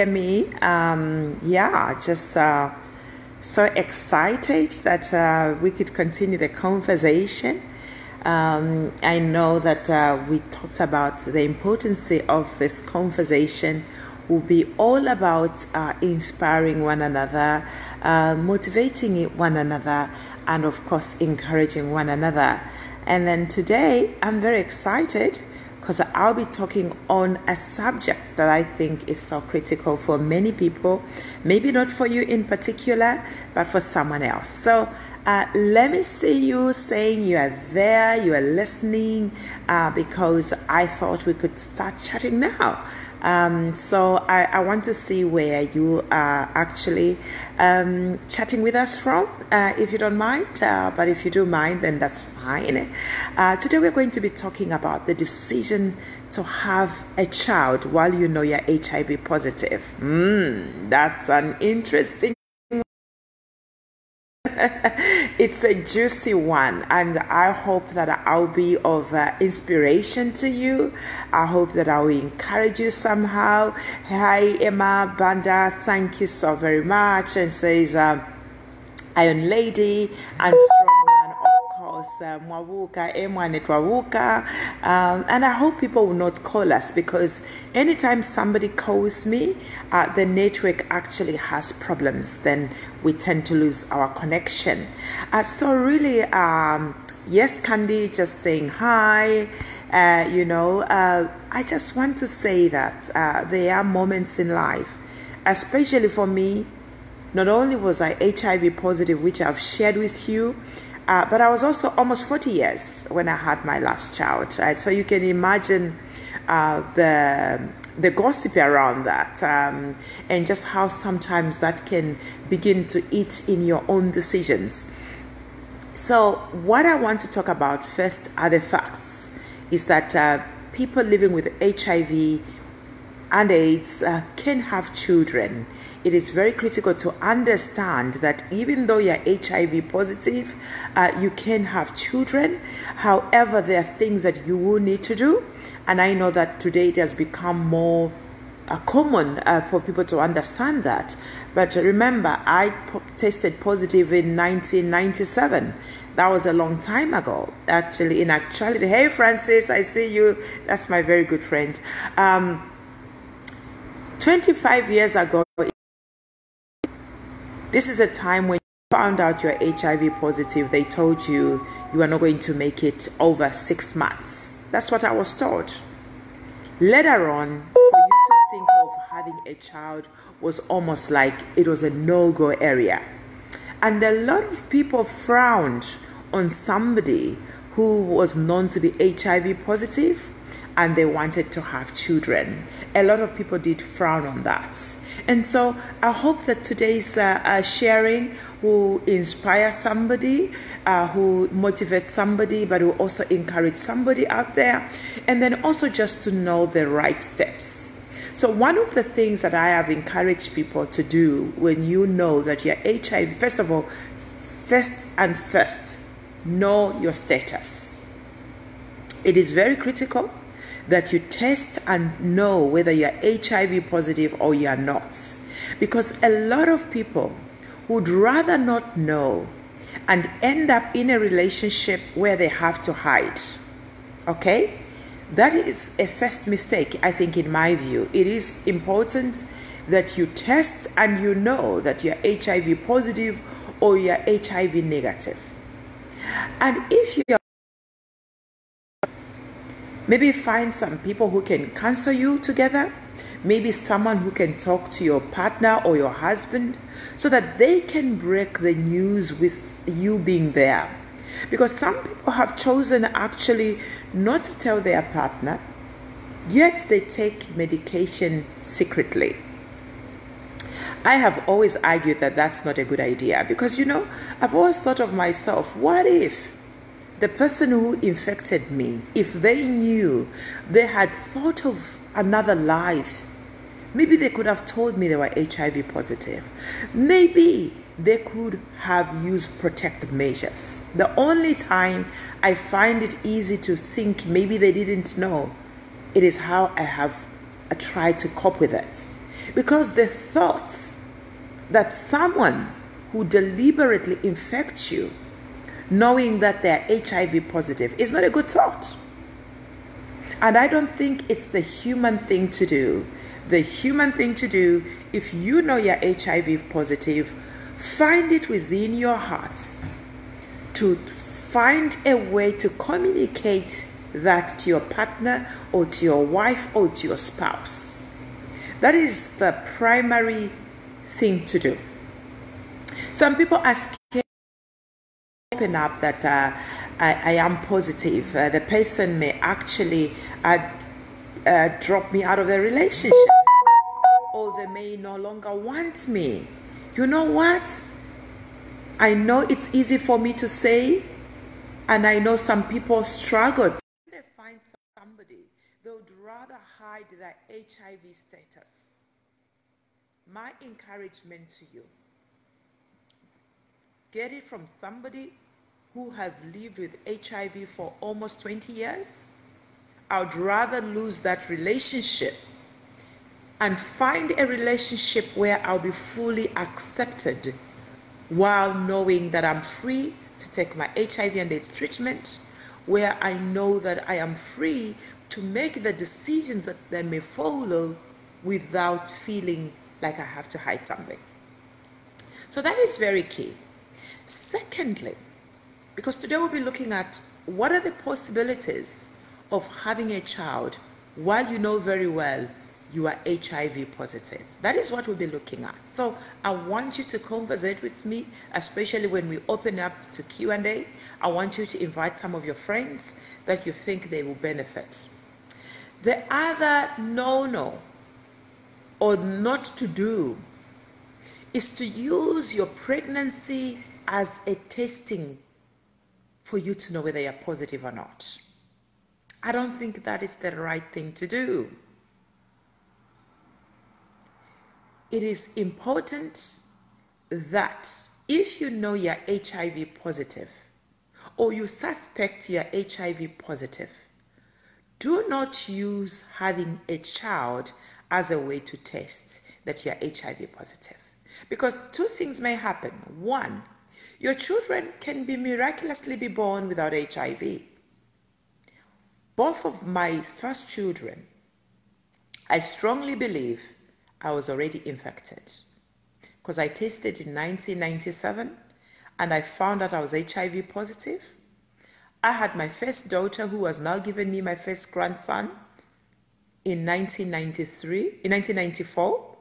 me. Yeah, just so excited that we could continue the conversation. I know that we talked about the importance of this conversation will be all about inspiring one another, motivating one another, and of course encouraging one another. And then today I'm very excited because I'll be talking on a subject that I think is so critical for many people, maybe not for you in particular, but for someone else. So let me see you saying you are there, you are listening, because I thought we could start chatting now. So I want to see where you are actually chatting with us from, if you don't mind, but if you do mind, then that's fine. Today we're going to be talking about the decision to have a child while you know you're HIV positive. That's an interesting it's a juicy one, and I hope that I'll be of inspiration to you. I hope that I will encourage you somehow. Hi Emma Banda, thank you so very much, and says Iron Lady and Strong Man, of course, Mwawuka, Emwane Twawuka, and I hope people will not call us, because anytime somebody calls me, the network actually has problems, then we tend to lose our connection. So really, yes, Candy, just saying hi. I just want to say that there are moments in life, especially for me. Not only was I HIV positive, which I've shared with you, but I was also almost 40 years when I had my last child. So you can imagine the gossip around that, and just how sometimes that can begin to eat in your own decisions. So what I want to talk about first are the facts, is that people living with HIV and AIDS can have children. It is very critical to understand that even though you're HIV positive, you can have children. However, there are things that you will need to do. And I know that today it has become more common for people to understand that. But remember, I tested positive in 1997. That was a long time ago. Actually, in actuality, hey Francis, I see you. That's my very good friend. 25 years ago, this is a time when you found out you're HIV positive. They told you you are not going to make it over 6 months. That's what I was told. Later on, for you to think of having a child was almost like it was a no-go area. And a lot of people frowned on somebody who was known to be HIV positive and they wanted to have children. A lot of people did frown on that. And so I hope that today's sharing will inspire somebody, who motivate somebody, but will also encourage somebody out there. And then also just to know the right steps. So one of the things that I have encouraged people to do when you know that you're HIV, first of all, first, know your status. It is very critical that you test and know whether you're HIV positive or you're not. Because a lot of people would rather not know and end up in a relationship where they have to hide. Okay? That is a first mistake, I think, in my view. It is important that you test and you know that you're HIV positive or you're HIV negative. And if you're maybe find some people who can counsel you together. Maybe someone who can talk to your partner or your husband so that they can break the news with you being there. Because some people have chosen actually not to tell their partner, yet they take medication secretly. I have always argued that that's not a good idea because, I've always thought of myself, what if the person who infected me, if they knew, they had thought of another life, maybe they could have told me they were HIV positive. Maybe they could have used protective measures. The only time I find it easy to think maybe they didn't know, it is how I have tried to cope with it. Because the thoughts that someone who deliberately infects you, knowing that they're HIV positive, is not a good thought. And I don't think it's the human thing to do. The human thing to do, if you know you're HIV positive, find it within your heart to find a way to communicate that to your partner or to your wife or to your spouse. That is the primary thing to do. Some people are scared to open up that I am positive. The person may actually drop me out of the relationship, or they may no longer want me. You know what? I know it's easy for me to say, and I know some people struggle. When they find somebody, they would rather hide their HIV status. My encouragement to you, get it from somebody who has lived with HIV for almost 20 years. I would rather lose that relationship and find a relationship where I'll be fully accepted while knowing that I'm free to take my HIV and AIDS treatment, where I know that I am free to make the decisions that may follow without feeling like I have to hide something. So that is very key. Secondly, because today we'll be looking at what are the possibilities of having a child while you know very well you are HIV positive. That is what we'll be looking at. So I want you to conversate with me, especially when we open up to Q&A. I want you to invite some of your friends that you think they will benefit. The other no-no or not to do is to use your pregnancy as a testing for you to know whether you're positive or not. I don't think that is the right thing to do. It is important that if you know you're HIV positive or you suspect you're HIV positive, do not use having a child as a way to test that you're HIV positive. Because two things may happen. One, your children can be miraculously be born without HIV. Both of my first children, I strongly believe I was already infected. Because I tested in 1997 and I found out I was HIV positive. I had my first daughter who was now giving me my first grandson in 1994.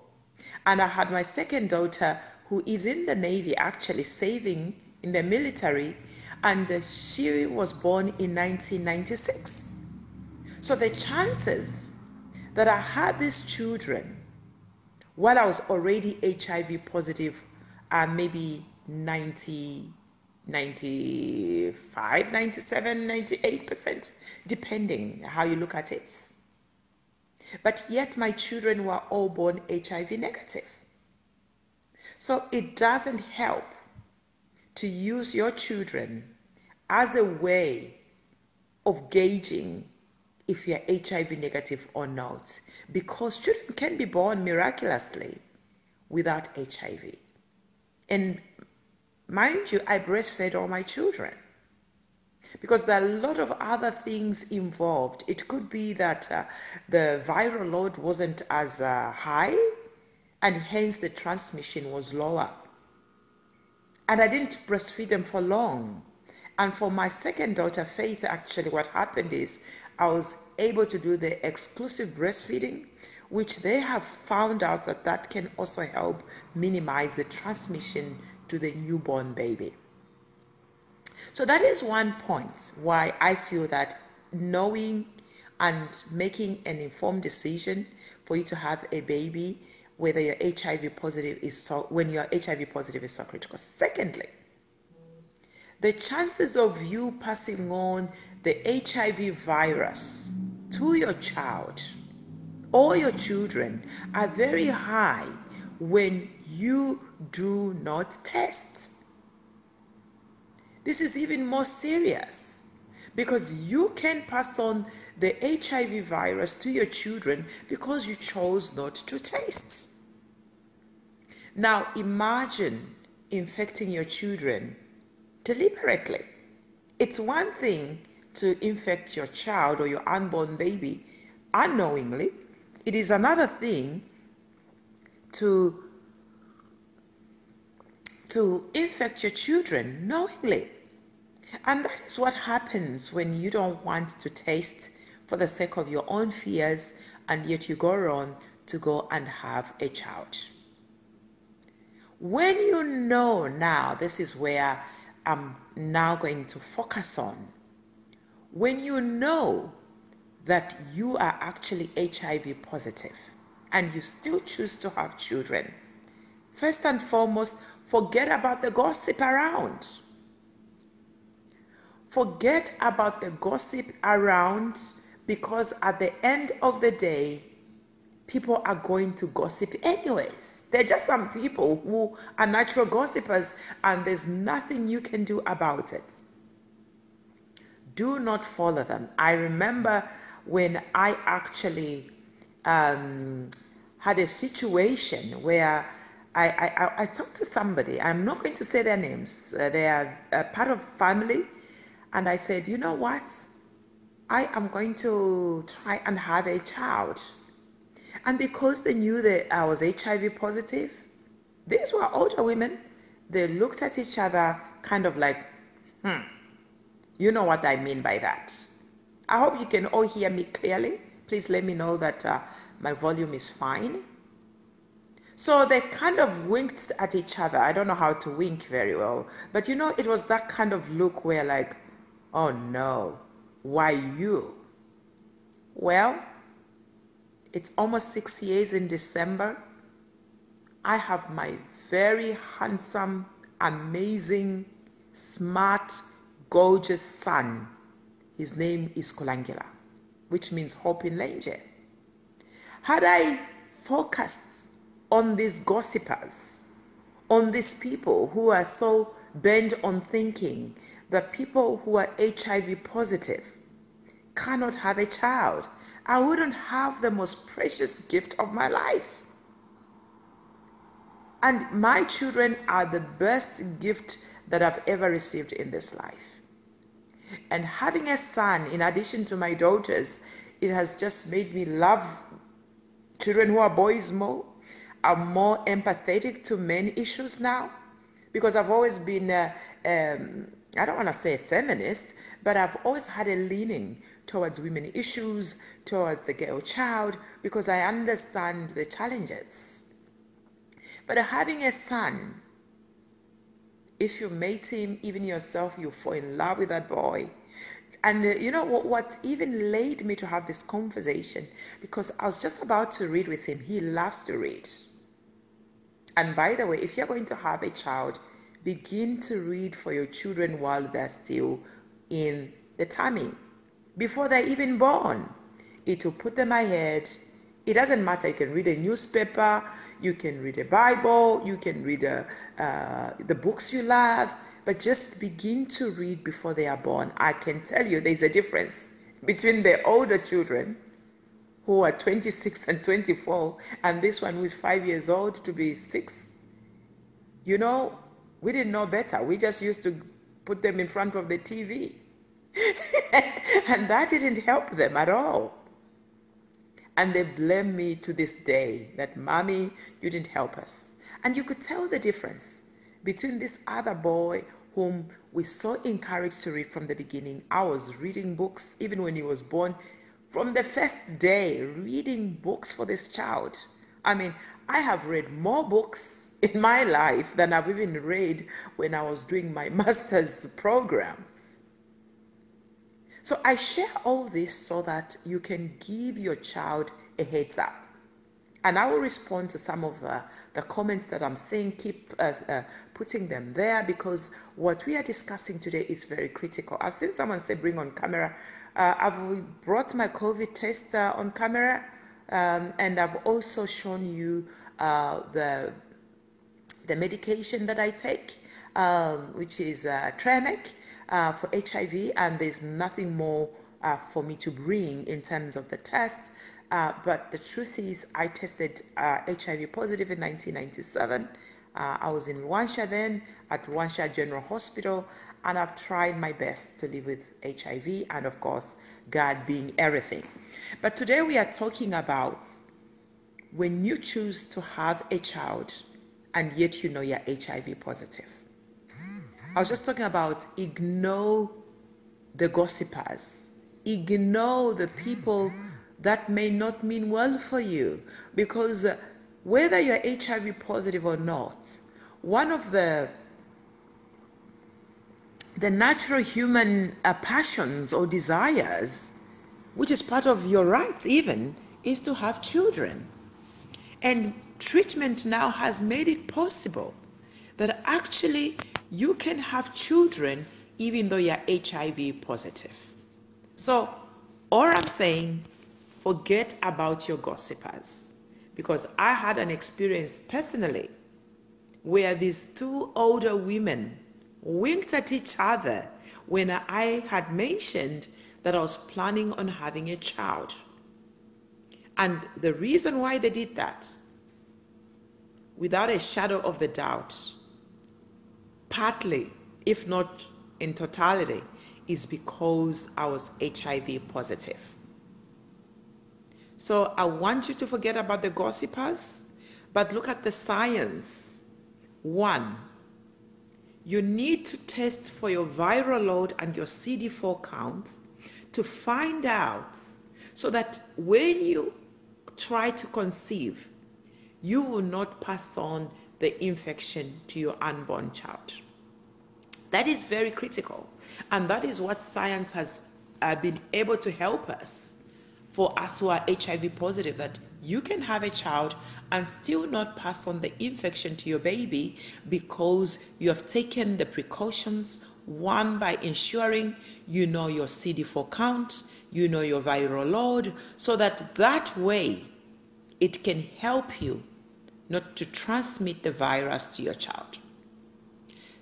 And I had my second daughter who is in the Navy, actually serving in the military, and she was born in 1996. So the chances that I had these children while I was already HIV positive are maybe 90, 95, 97, 98%, depending how you look at it. But yet my children were all born HIV negative. So it doesn't help to use your children as a way of gauging if you're HIV negative or not, because children can be born miraculously without HIV. And mind you, I breastfed all my children because there are a lot of other things involved. It could be that the viral load wasn't as high, and hence the transmission was lower. And I didn't breastfeed them for long. And for my second daughter, Faith, actually what happened is I was able to do the exclusive breastfeeding, which they have found out that that can also help minimize the transmission to the newborn baby. So that is one point why I feel that knowing and making an informed decision for you to have a baby, whether you're HIV positive, when you're HIV positive, is so critical. Secondly, the chances of you passing on the HIV virus to your child or your children are very high when you do not test. This is even more serious because you can pass on the HIV virus to your children because you chose not to test. Now imagine infecting your children deliberately. It's one thing to infect your child or your unborn baby unknowingly. It is another thing to infect your children knowingly. And that is what happens when you don't want to taste for the sake of your own fears, and yet you go on to go and have a child. When you know now, this is where I'm now going to focus on. When you know that you are actually HIV positive and you still choose to have children, first and foremost, forget about the gossip around. Forget about the gossip around, because at the end of the day, people are going to gossip anyways. There are just some people who are natural gossipers and there's nothing you can do about it. Do not follow them. I remember when I actually had a situation where I talked to somebody. I'm not going to say their names. They are a part of family. And I said, you know what? I am going to try and have a child. And because they knew that I was HIV positive, these were older women. They looked at each other kind of like, you know what I mean by that. I hope you can all hear me clearly. Please let me know that my volume is fine. So they kind of winked at each other. I don't know how to wink very well, but you know, it was that kind of look where like, oh no, why you? Well, it's almost 6 years in December. I have my very handsome, amazing, smart, gorgeous son. His name is Kulangila, which means hope in Lenje. Had I focused on these gossipers, on these people who are so bent on thinking that people who are HIV positive cannot have a child, I wouldn't have the most precious gift of my life. And my children are the best gift that I've ever received in this life. And having a son, in addition to my daughters, it has just made me love children who are boys more. I'm more empathetic to men issues now, because I've always been, I don't want to say a feminist, but I've always had a leaning towards women issues, towards the girl child, because I understand the challenges. But having a son, if you mate him, even yourself, you fall in love with that boy. And you know what even led me to have this conversation? Because I was just about to read with him. He loves to read. And by the way, if you're going to have a child, begin to read for your children while they're still in the tummy, before they're even born. It will put them ahead. It doesn't matter. You can read a newspaper, you can read a Bible, you can read the books you love, but just begin to read before they are born. I can tell you there's a difference between the older children who are 26 and 24 and this one who is 5 years old to be 6. You know, we didn't know better. We just used to put them in front of the TV. And that didn't help them at all. And they blame me to this day that, Mommy, you didn't help us. And you could tell the difference between this other boy whom we so encouraged to read from the beginning. I was reading books even when he was born. From the first day, reading books for this child. I mean, I have read more books in my life than I've even read when I was doing my master's programs. So I share all this so that you can give your child a heads up. And I will respond to some of the comments that I'm seeing. Keep putting them there, because what we are discussing today is very critical. I've seen someone say bring on camera. I've brought my COVID test on camera. And I've also shown you the medication that I take, which is Tranec for HIV, and there's nothing more for me to bring in terms of the test. But the truth is, I tested HIV positive in 1997. I was in Rwansha then, at Rwansha General Hospital, and I've tried my best to live with HIV, and of course, God being everything. But today we are talking about when you choose to have a child and yet you know you're HIV positive. I was just talking about ignore the gossipers, ignore the people that may not mean well for you, because whether you're HIV positive or not, one of the natural human passions or desires, which is part of your rights even, is to have children. And treatment now has made it possible that actually you can have children even though you're HIV positive. So all I'm saying, forget about your gossipers, because I had an experience personally where these two older women winked at each other when I had mentioned that I was planning on having a child. And the reason why they did that, without a shadow of the doubt, partly, if not in totality, is because I was HIV positive. So I want you to forget about the gossipers, but look at the science. 1, you need to test for your viral load and your CD4 count to find out, so that when you try to conceive, you will not pass on the infection to your unborn child. That is very critical, and that is what science has been able to help us, for us who are HIV positive, that you can have a child and still not pass on the infection to your baby, because you have taken the precautions, 1, by ensuring you know your CD4 count, you know your viral load, so that way it can help you not to transmit the virus to your child.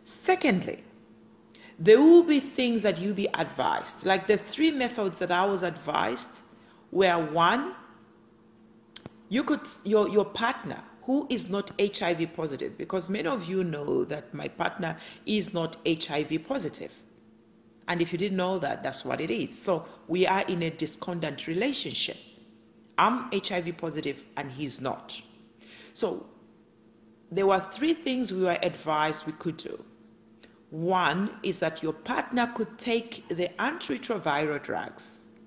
Secondly, there will be things that you'll be advised. Like the 3 methods that I was advised were: 1, you could, your partner who is not HIV positive, because many of you know that my partner is not HIV positive. And if you didn't know that, that's what it is. So we are in a discordant relationship. I'm HIV positive and he's not. So there were 3 things we were advised we could do. 1 is that your partner could take the antiretroviral drugs,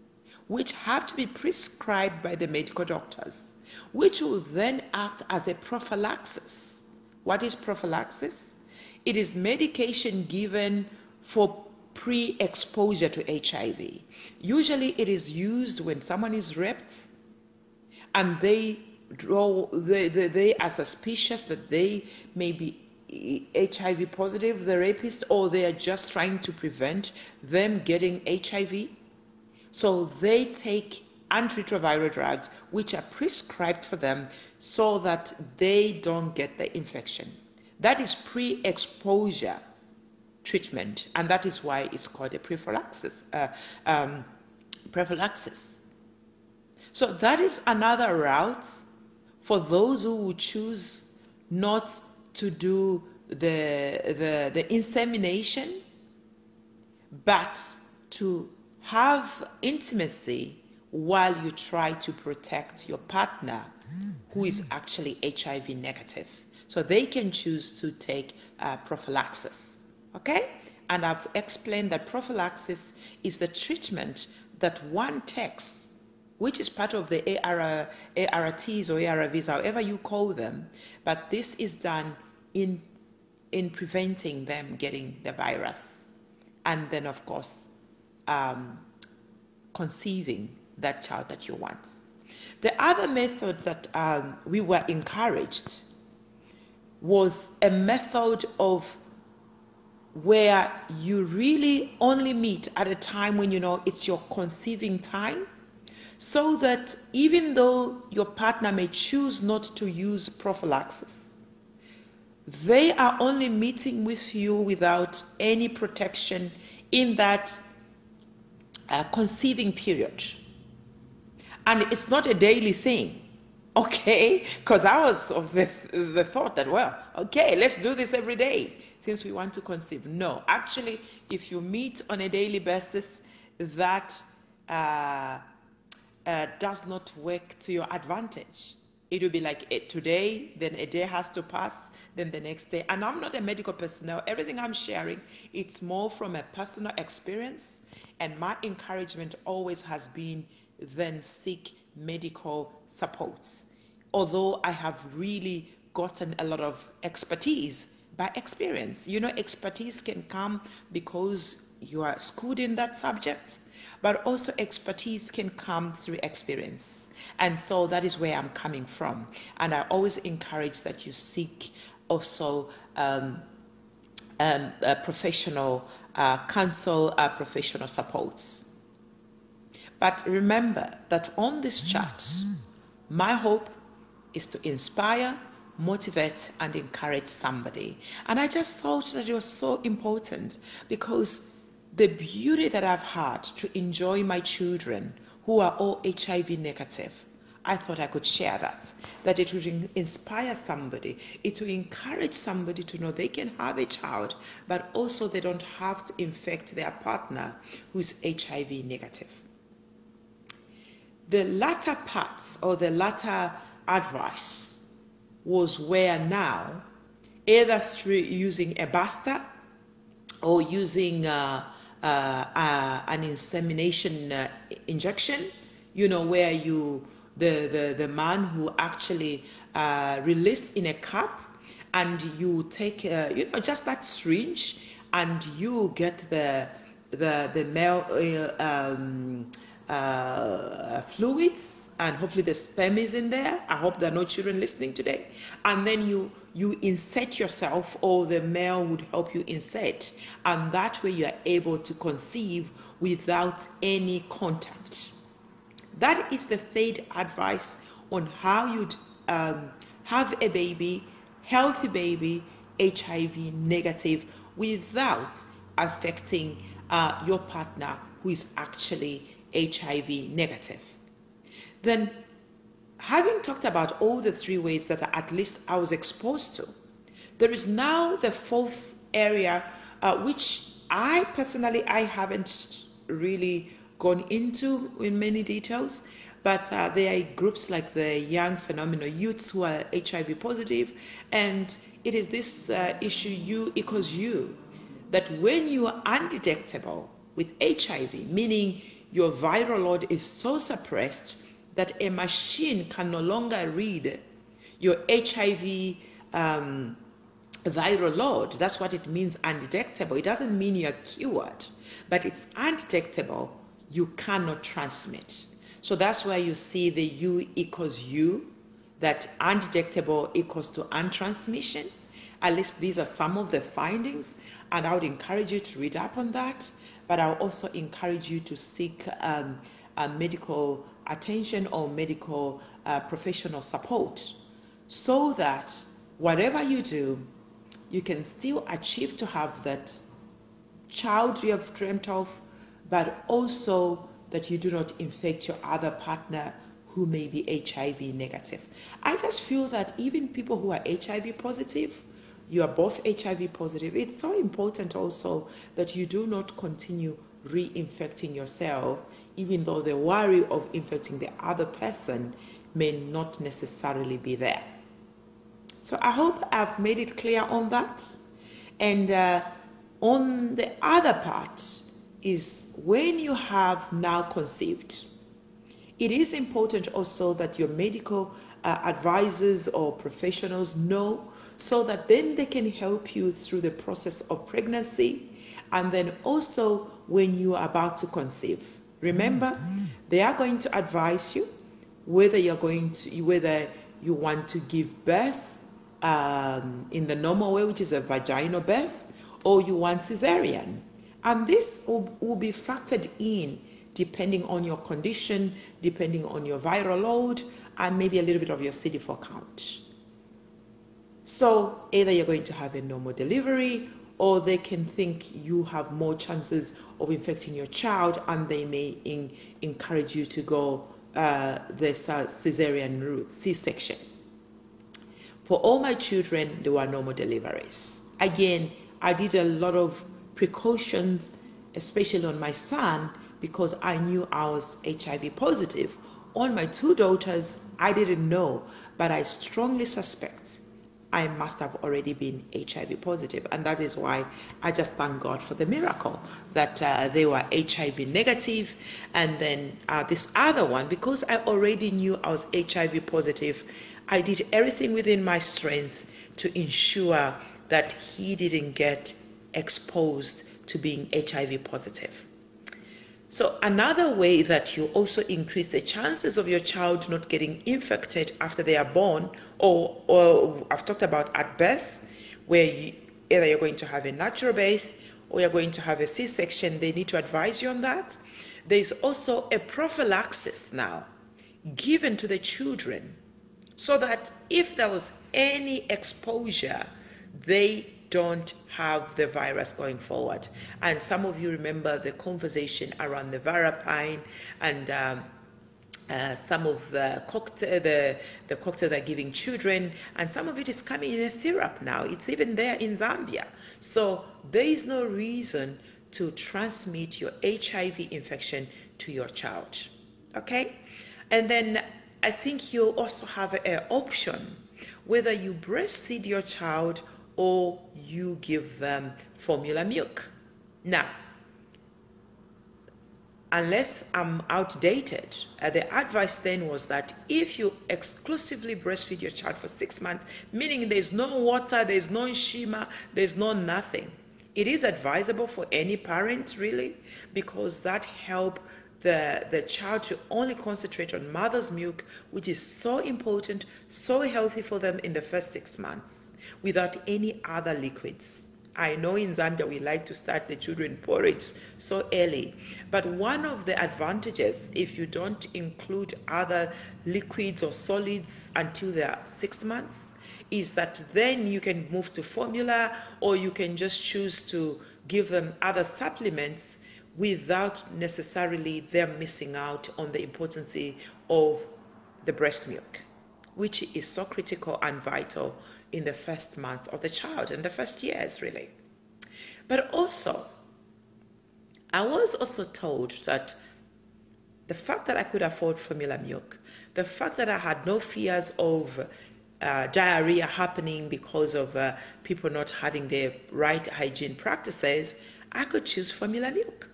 which have to be prescribed by the medical doctors, which will then act as a prophylaxis. What is prophylaxis? It is medication given for pre-exposure to HIV. Usually it is used when someone is raped and they are suspicious that they may be HIV positive, the rapist, or they are just trying to prevent them getting HIV. So they take antiretroviral drugs which are prescribed for them so that they don't get the infection. That is pre-exposure treatment, and that is why it's called a prophylaxis. So that is another route for those who would choose not to do the insemination, but to have intimacy while you try to protect your partner who is actually HIV negative. So they can choose to take prophylaxis, okay? And I've explained that prophylaxis is the treatment that one takes, which is part of the ARTs or ARVs, however you call them, but this is done in preventing them getting the virus, and then of course conceiving that child that you want. The other method that we were encouraged was a method of where you really only meet at a time when you know it's your conceiving time. so that even though your partner may choose not to use prophylaxis, they are only meeting with you without any protection in that conceiving period. And it's not a daily thing, okay? Because I was of the thought that, well, okay, let's do this every day since we want to conceive. No, actually, if you meet on a daily basis, that does not work to your advantage. It will be like today, then a day has to pass, then the next day. And I'm not a medical personnel. Everything I'm sharing, it's more from a personal experience. And my encouragement always has been then seek medical support. Although I have really gotten a lot of expertise by experience. You know, expertise can come because you are schooled in that subject, but also expertise can come through experience. And so that is where I'm coming from. And I always encourage that you seek also professional counsel, professional supports. But remember that on this chat, my hope is to inspire, motivate, and encourage somebody. And I just thought that it was so important because the beauty that I've had to enjoy my children who are all HIV negative, I thought I could share that it would inspire somebody, it will encourage somebody to know they can have a child, but also they don't have to infect their partner who's HIV negative. The latter part or the latter advice was where now, either through using a basta or using an insemination injection, you know, where you the man who actually release in a cup, and you take you know, just that syringe, and you get the male fluids, and hopefully the sperm is in there. I hope there are no children listening today. And then you insert yourself, or the male would help you insert, and that way you are able to conceive without any contact. That is the third advice on how you'd have a baby, healthy baby, HIV negative, without affecting your partner who is actually HIV negative. Then, having talked about all the three ways that at least I was exposed to, there is now the fourth area, which I personally, I haven't really gone into in many details, but there are groups like the young phenomenal youths who are HIV positive, and it is this issue, U equals U, that when you are undetectable with HIV, meaning your viral load is so suppressed that a machine can no longer read your HIV viral load. That's what it means, undetectable. It doesn't mean you're cured, but it's undetectable. You cannot transmit. So that's why you see the U equals U, that undetectable equals to untransmission. At least these are some of the findings, and I would encourage you to read up on that. But I'll also encourage you to seek medical attention or medical professional support, so that whatever you do, you can still achieve to have that child you have dreamt of, but also that you do not infect your other partner who may be HIV negative. I just feel that even people who are HIV positive, you are both HIV positive, it's so important also that you do not continue reinfecting yourself, even though the worry of infecting the other person may not necessarily be there. So I hope I've made it clear on that. And on the other part is when you have now conceived, it is important also that your medical advisors or professionals know, so that then they can help you through the process of pregnancy, and then also when you are about to conceive. Remember, they are going to advise you whether you want to give birth in the normal way, which is a vaginal birth, or you want cesarean. And this will be factored in depending on your condition, depending on your viral load, and maybe a little bit of your CD4 count. So either you're going to have a normal delivery, or they can think you have more chances of infecting your child, and they may encourage you to go the cesarean route, C-section. For all my children, there were normal deliveries. Again, I did a lot of precautions, especially on my son, because I knew I was HIV positive. On my two daughters, I didn't know, but I strongly suspect I must have already been HIV positive. And that is why I just thank God for the miracle that they were HIV negative. And then this other one, because I already knew I was HIV positive, I did everything within my strength to ensure that he didn't get exposed to being HIV positive. So another way that you also increase the chances of your child not getting infected after they are born, or I've talked about at birth, where either you're going to have a natural birth or you're going to have a C-section, they need to advise you on that. There's also a prophylaxis now given to the children, so that if there was any exposure, they don't have the virus going forward. And some of you remember the conversation around the Varapine and some of the cocktail, the cocktail they're giving children, and some of it is coming in a syrup now. It's even there in Zambia. So there is no reason to transmit your HIV infection to your child. Okay? And then I think you also have an option whether you breastfeed your child or you give them formula milk. Now, unless I'm outdated, the advice then was that if you exclusively breastfeed your child for 6 months, meaning there's no water, there's no nshima, there's no nothing, it is advisable for any parent really, because that helps the child to only concentrate on mother's milk, which is so important, so healthy for them in the first 6 months, without any other liquids. I know in Zambia we like to start the children porridge so early, but one of the advantages, if you don't include other liquids or solids until they are 6 months, is that then you can move to formula, or you can just choose to give them other supplements without necessarily them missing out on the importance of the breast milk, which is so critical and vital in the first months of the child and the first years really. But also, I was also told that the fact that I could afford formula milk, the fact that I had no fears of diarrhea happening because of people not having the right hygiene practices, I could choose formula milk.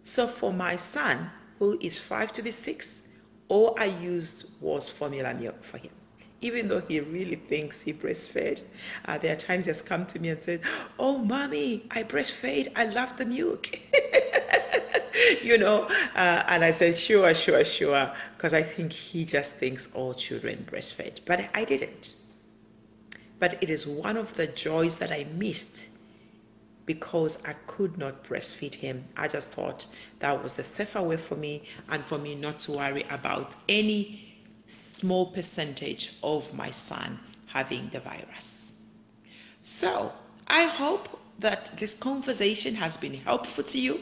So for my son, who is 5 to be 6, all I used was formula milk for him. Even though he really thinks he breastfed, there are times he has come to me and said, "Oh, mommy, I breastfed. I love the milk." You know, and I said, sure, because I think he just thinks all children breastfed. But I didn't. But it is one of the joys that I missed because I could not breastfeed him. I just thought that was the safer way for me, and for me not to worry about any small percentage of my son having the virus. So I hope that this conversation has been helpful to you.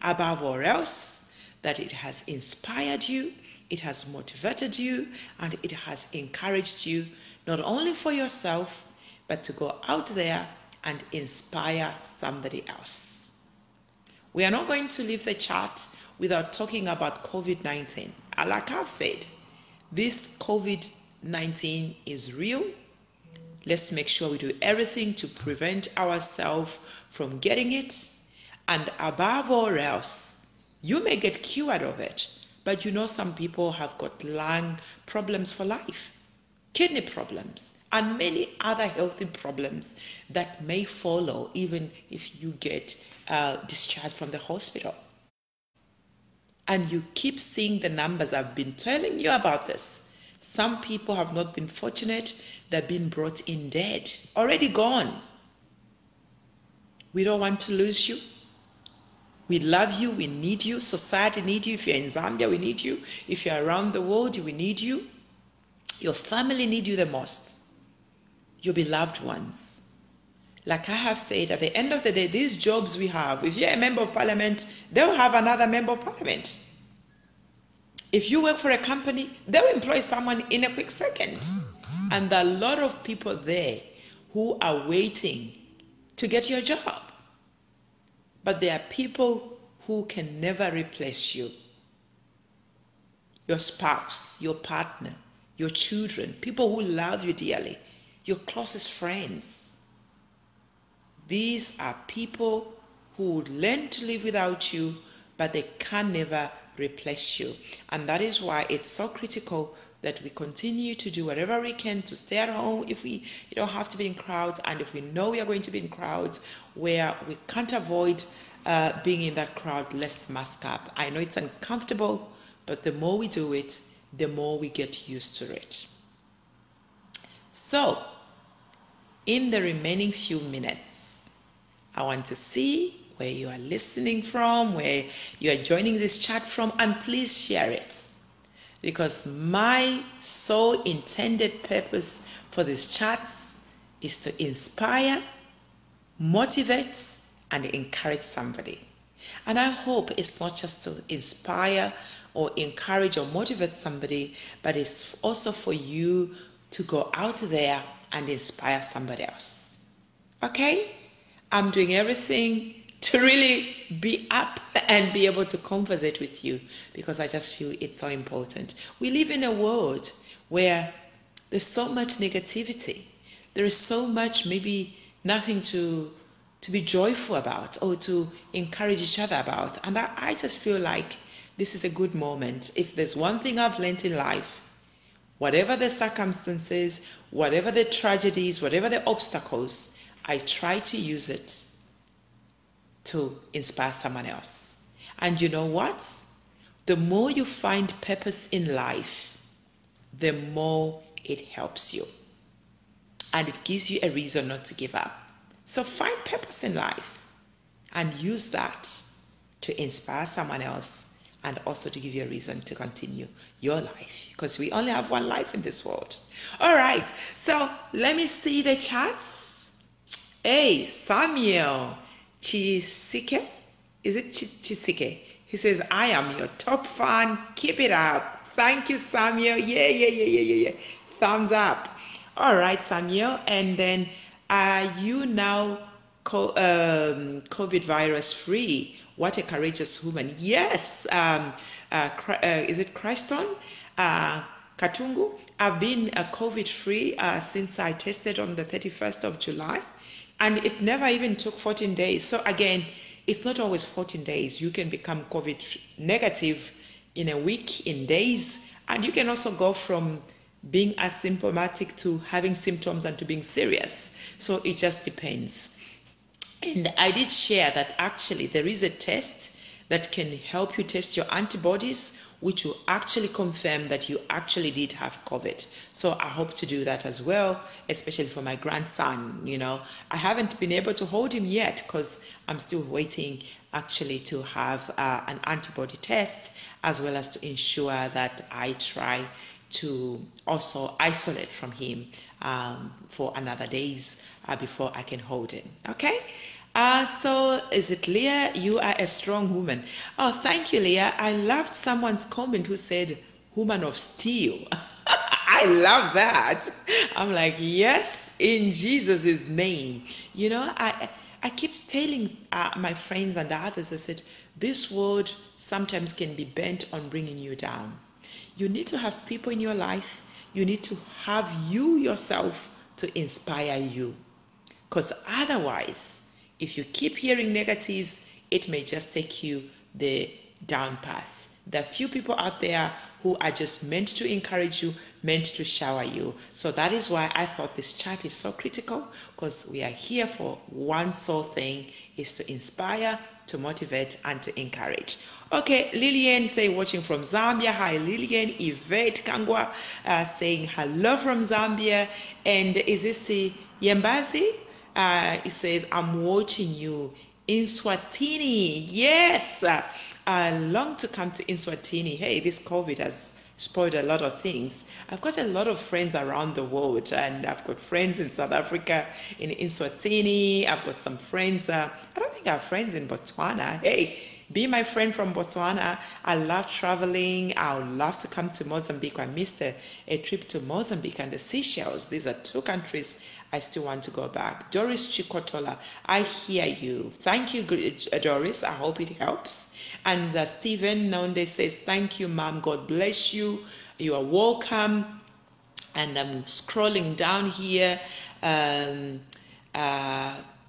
Above all else, that it has inspired you, it has motivated you, and it has encouraged you, not only for yourself, but to go out there and inspire somebody else. We are not going to leave the chat without talking about COVID-19. Like I've said, this COVID-19 is real. Let's make sure we do everything to prevent ourselves from getting it. And above all else, you may get cured of it, but you know some people have got lung problems for life, kidney problems, and many other healthy problems that may follow even if you get discharged from the hospital. And you keep seeing the numbers. I've been telling you about this. Some people have not been fortunate. They've been brought in dead, already gone. We don't want to lose you. We love you. We need you. Society needs you. If you're in Zambia, we need you. If you're around the world, we need you. Your family need you the most. Your beloved ones. Like I have said, at the end of the day, these jobs we have, if you're a member of parliament, they'll have another member of parliament. If you work for a company, they'll employ someone in a quick second. And there are a lot of people there who are waiting to get your job. But there are people who can never replace you. Your spouse, your partner, your children, people who love you dearly, your closest friends. These are people who would learn to live without you, but they can never replace you. And that is why it's so critical that we continue to do whatever we can to stay at home if you don't have to be in crowds, and if we know we are going to be in crowds where we can't avoid being in that crowd, let's mask up. I know it's uncomfortable, but the more we do it, the more we get used to it. So, in the remaining few minutes, I want to see where you are listening from, where you are joining this chat from, and please share it. Because my sole intended purpose for these chats is to inspire, motivate, and encourage somebody. And I hope it's not just to inspire or encourage or motivate somebody, but it's also for you to go out there and inspire somebody else. Okay? I'm doing everything to really be up and be able to conversate with you, because I just feel it's so important. We live in a world where there's so much negativity. There is so much maybe nothing to be joyful about or to encourage each other about. And I just feel like this is a good moment. If there's one thing I've learned in life, whatever the circumstances, whatever the tragedies, whatever the obstacles, I try to use it to inspire someone else. And you know what? The more you find purpose in life, the more it helps you. And it gives you a reason not to give up. So find purpose in life and use that to inspire someone else and also to give you a reason to continue your life, because we only have one life in this world. All right, so let me see the chats. Hey, Samuel Chisike, is it Chisike? He says, I am your top fan. Keep it up. Thank you, Samuel. Yeah. Thumbs up. All right, Samuel. And then, are you now COVID virus free? What a courageous woman. Yes. Is it Christon? Katungu? I've been COVID free since I tested on the 31st of July. And it never even took 14 days. So again, it's not always 14 days. You can become COVID negative in a week, in days. And you can also go from being asymptomatic to having symptoms and to being serious. So it just depends. And I did share that actually there is a test that can help you test your antibodies, which will actually confirm that you actually did have COVID. So I hope to do that as well, especially for my grandson. You know, I haven't been able to hold him yet because I'm still waiting actually to have an antibody test, as well as to ensure that I try to also isolate from him for another days before I can hold him. Okay? So is it Leah? You are a strong woman. Oh, thank you, Leah. I loved someone's comment who said, woman of steel. I love that. I'm like, yes, in Jesus' name. You know, I keep telling my friends and others, I said, this world sometimes can be bent on bringing you down. You need to have people in your life. You need to have you yourself to inspire you. Because otherwise, if you keep hearing negatives, it may just take you the down path. There are few people out there who are just meant to encourage you, meant to shower you. So that is why I thought this chat is so critical, because we are here for one sole thing, is to inspire, to motivate, and to encourage. Okay, Lillian say watching from Zambia. Hi, Lillian. Yvette Kangwa saying hello from Zambia. And is this the Yembazi? It says, I'm watching you Eswatini. Yes, I long to come to Eswatini. Hey, this COVID has spoiled a lot of things. I've got a lot of friends around the world, and I've got friends in South Africa, in Eswatini. I've got some friends. I don't think I have friends in Botswana. Hey, be my friend from Botswana. I love traveling. I would love to come to Mozambique. I missed a trip to Mozambique and the Seychelles. These are two countries I still want to go back. Doris Chikotola, I hear you. Thank you, Doris. I hope it helps. And Stephen Nonde says, thank you, Mom. God bless you. You are welcome. And I'm scrolling down here.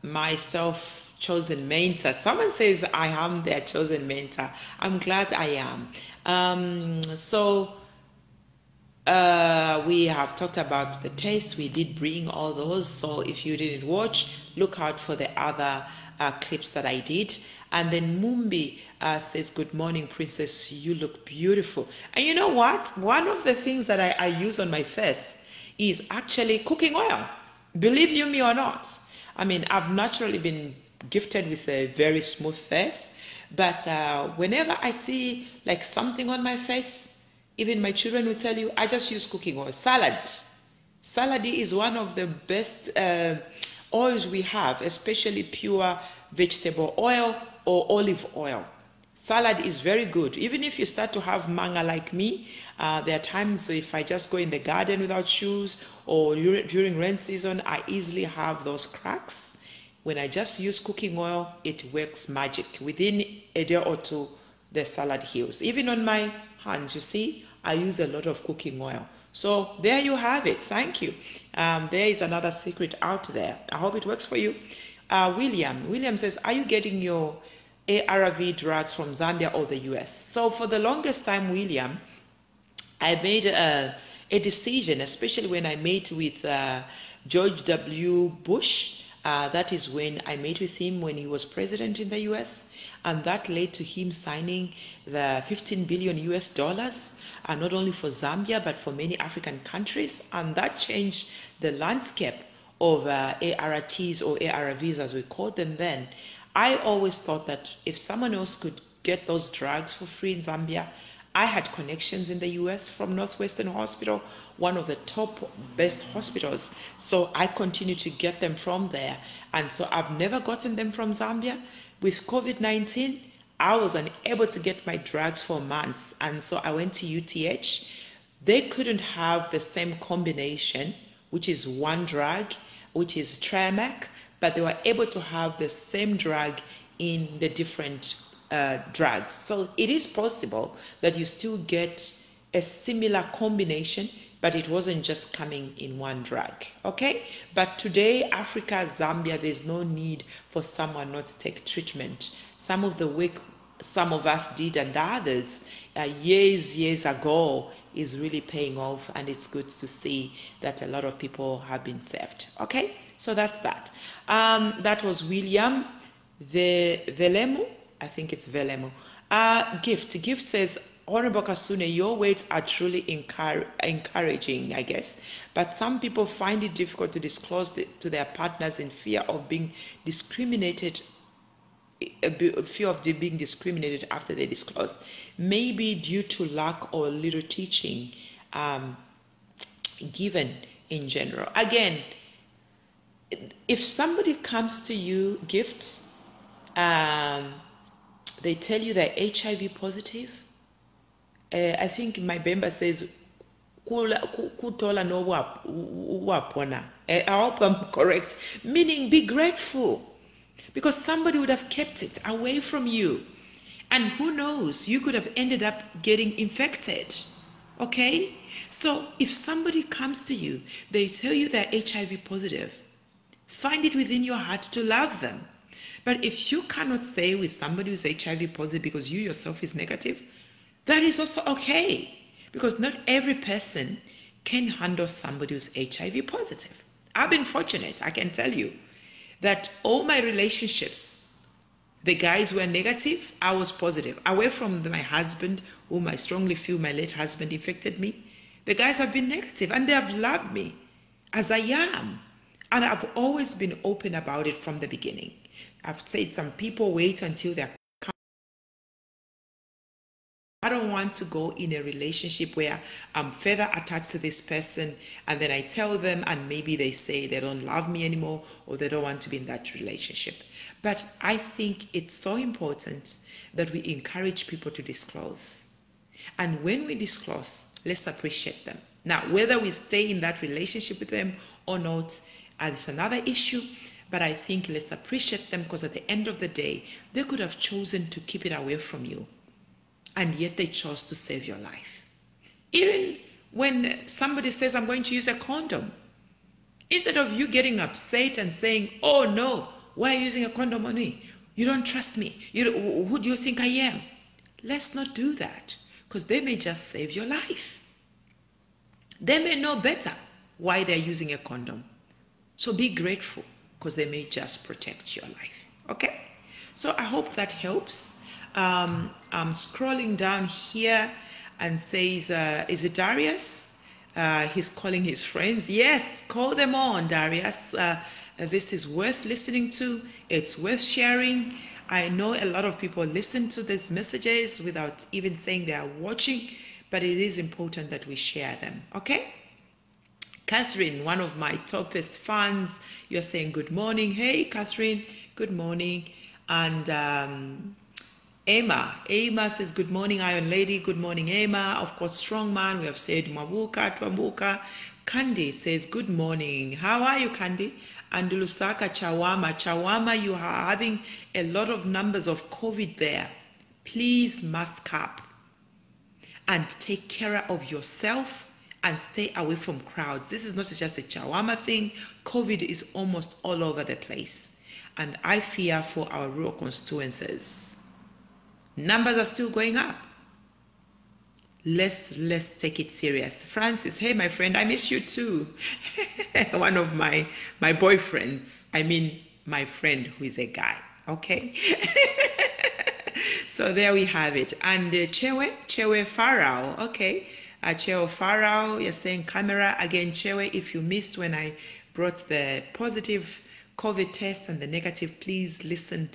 Myself, chosen mentor. Someone says, I am their chosen mentor. I'm glad I am. We have talked about the taste. We did bring all those. So if you didn't watch, look out for the other clips that I did. And then Mumbi says, good morning, Princess. You look beautiful. And you know what? One of the things that I use on my face is actually cooking oil. Believe you me or not. I mean, I've naturally been gifted with a very smooth face. But whenever I see like something on my face, even my children will tell you, I just use cooking oil. Salad. Salad is one of the best oils we have, especially pure vegetable oil or olive oil. Salad is very good. Even if you start to have manga like me, there are times if I just go in the garden without shoes or during rain season, I easily have those cracks. When I just use cooking oil, it works magic. Within a day or two, the salad heals. Even on my hands, you see, I use a lot of cooking oil. So there you have it. Thank you. There is another secret out there. I hope it works for you. William says, are you getting your ARV drugs from Zambia or the US? So for the longest time, William, I made a decision, especially when I met with George W. Bush. That is when I met with him when he was president in the US. And that led to him signing the 15 billion US dollars, not only for Zambia, but for many African countries. And that changed the landscape of ARTs or ARVs, as we called them then. I always thought that if someone else could get those drugs for free in Zambia, I had connections in the US from Northwestern Hospital, one of the top best hospitals. So I continue to get them from there. And so I've never gotten them from Zambia. With COVID-19, I was unable to get my drugs for months. And so I went to UTH. They couldn't have the same combination, which is one drug, which is Triamac, but they were able to have the same drug in the different drugs. So it is possible that you still get a similar combination, but it wasn't just coming in one drug, okay? But today, Africa, Zambia, there's no need for someone not to take treatment. Some of the work some of us did and others years ago is really paying off, and it's good to see that a lot of people have been saved, okay? So that's that. That was William Velemu. I think it's Velemu. Gift says, Honorable Kasune, your words are truly encouraging, I guess. But some people find it difficult to disclose to their partners in fear of being discriminated, being discriminated after they disclose. Maybe due to lack or little teaching given in general. Again, if somebody comes to you, Gift, they tell you they're HIV positive, I think my Bemba says, kutola no wapona. I hope I'm correct. Meaning, be grateful. Because somebody would have kept it away from you. And who knows, you could have ended up getting infected. Okay? So, if somebody comes to you, they tell you they're HIV positive, find it within your heart to love them. But if you cannot stay with somebody who's HIV positive because you yourself is negative, that is also okay, because not every person can handle somebody who's HIV positive. I've been fortunate, I can tell you, that all my relationships, the guys were negative, I was positive. Away from my husband, whom I strongly feel my late husband infected me, the guys have been negative and they have loved me as I am. And I've always been open about it from the beginning. I've said some people wait until they're. I don't want to go in a relationship where I'm further attached to this person and then I tell them and maybe they say they don't love me anymore or they don't want to be in that relationship. But I think it's so important that we encourage people to disclose. And when we disclose, let's appreciate them. Now, whether we stay in that relationship with them or not, it's another issue. But I think let's appreciate them because at the end of the day, they could have chosen to keep it away from you. And yet they chose to save your life. Even when somebody says, I'm going to use a condom, instead of you getting upset and saying, oh no, why are you using a condom on me? You don't trust me. Who do you think I am? Let's not do that because they may just save your life. They may know better why they're using a condom. So be grateful because they may just protect your life. Okay? So I hope that helps. I'm scrolling down here and says, is it Darius? He's calling his friends. Yes, call them on, Darius. This is worth listening to. It's worth sharing. I know a lot of people listen to these messages without even saying they are watching, but it is important that we share them. Okay? Catherine, one of my toppest fans, you're saying good morning. Hey, Catherine, good morning. And Emma says, good morning, Iron Lady. Good morning, Emma. Of course, Strong Man. We have said Mabuka, Twambuka. Candy says, good morning. How are you, Candy? And Lusaka, Chawama, you are having a lot of numbers of COVID there. Please mask up and take care of yourself and stay away from crowds. This is not just a Chawama thing. COVID is almost all over the place. And I fear for our rural constituencies. Numbers are still going up. Let's take it serious. Francis, hey my friend, I miss you too. One of my boyfriends. I mean my friend who is a guy. Okay. So there we have it. And Chewe Farao. Okay. Chewe Farao, you're saying camera again. Chewe, if you missed when I brought the positive COVID test and the negative, please listen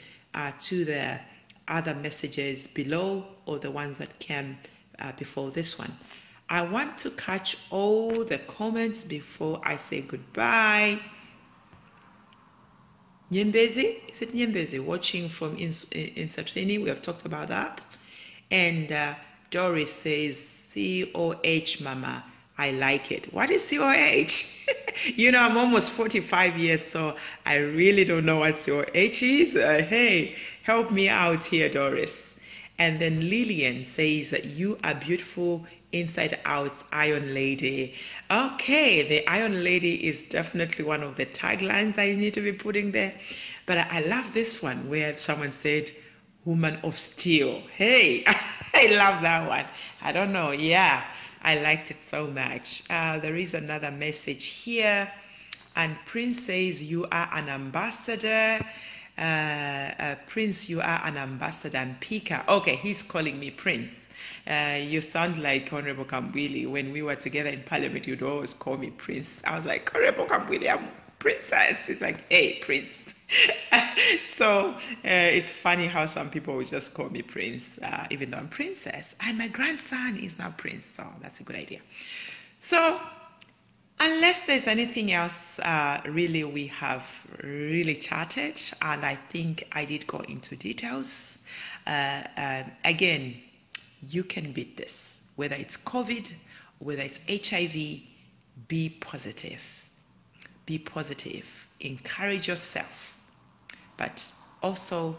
to the other messages below or the ones that came before this one. I want to catch all the comments before I say goodbye. Nyembezi, is it Nyembezi? Watching from Insatrini, we have talked about that. And Doris says, COH, Mama, I like it. What is COH? You know, I'm almost 45 years, so I really don't know what COH is. Hey, help me out here, Doris. And then Lillian says, you are beautiful inside out, Iron Lady. Okay, the Iron Lady is definitely one of the taglines I need to be putting there. But I love this one where someone said, Woman of Steel. Hey, I love that one. I don't know. Yeah, I liked it so much. There is another message here. And Prince says, you are an ambassador. Prince, you are an ambassador and Pika. Okay, he's calling me Prince. You sound like Honorable Kambwili. When we were together in Parliament, you'd always call me Prince. I was like, Honorable Kambwili, I'm Princess. He's like, hey, Prince. So it's funny how some people will just call me Prince, even though I'm Princess. And my grandson is now Prince, so that's a good idea. So unless there's anything else, really, we have really chatted, and I think I did go into details. Again, you can beat this, whether it's COVID, whether it's HIV, be positive. Be positive. Encourage yourself, but also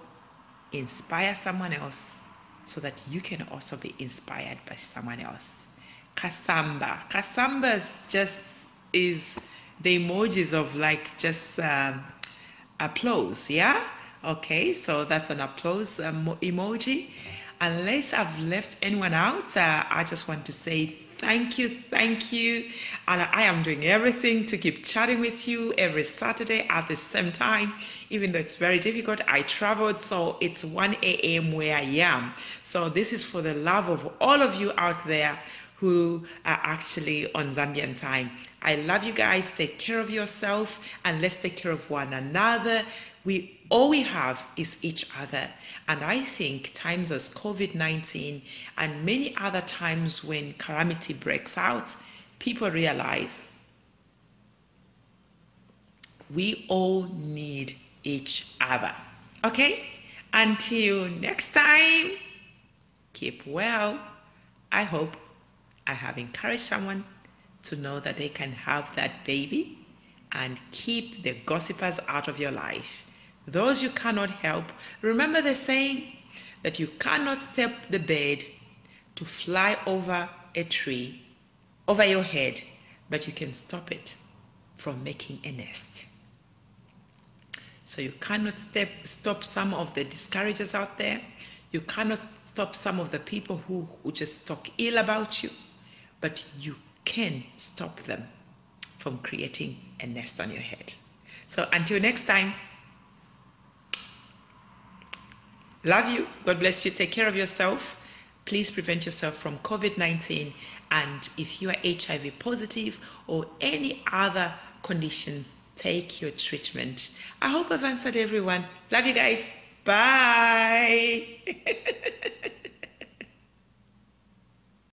inspire someone else so that you can also be inspired by someone else. Kasamba. Kasamba's just is the emojis of like just applause, yeah? Okay, so that's an applause emoji. Unless I've left anyone out, I just want to say thank you. And I am doing everything to keep chatting with you every Saturday at the same time, even though it's very difficult. I traveled, so it's 1 a.m. where I am. So this is for the love of all of you out there who are actually on Zambian time. I love you guys. Take care of yourself, and let's take care of one another. All we have is each other. And I think times as COVID-19 and many other times when calamity breaks out, people realize we all need each other. Okay? Until next time, keep well. I hope I have encouraged someone to know that they can have that baby and keep the gossipers out of your life. Those you cannot help, remember the saying that you cannot stop the bird to fly over a tree over your head, but you can stop it from making a nest. So you cannot stop some of the discouragers out there. You cannot stop some of the people who just talk ill about you, but you can stop them from creating a nest on your head. So until next time, love you. God bless you. Take care of yourself. Please prevent yourself from COVID-19. And if you are HIV positive or any other conditions, take your treatment. I hope I've answered everyone. Love you guys. Bye.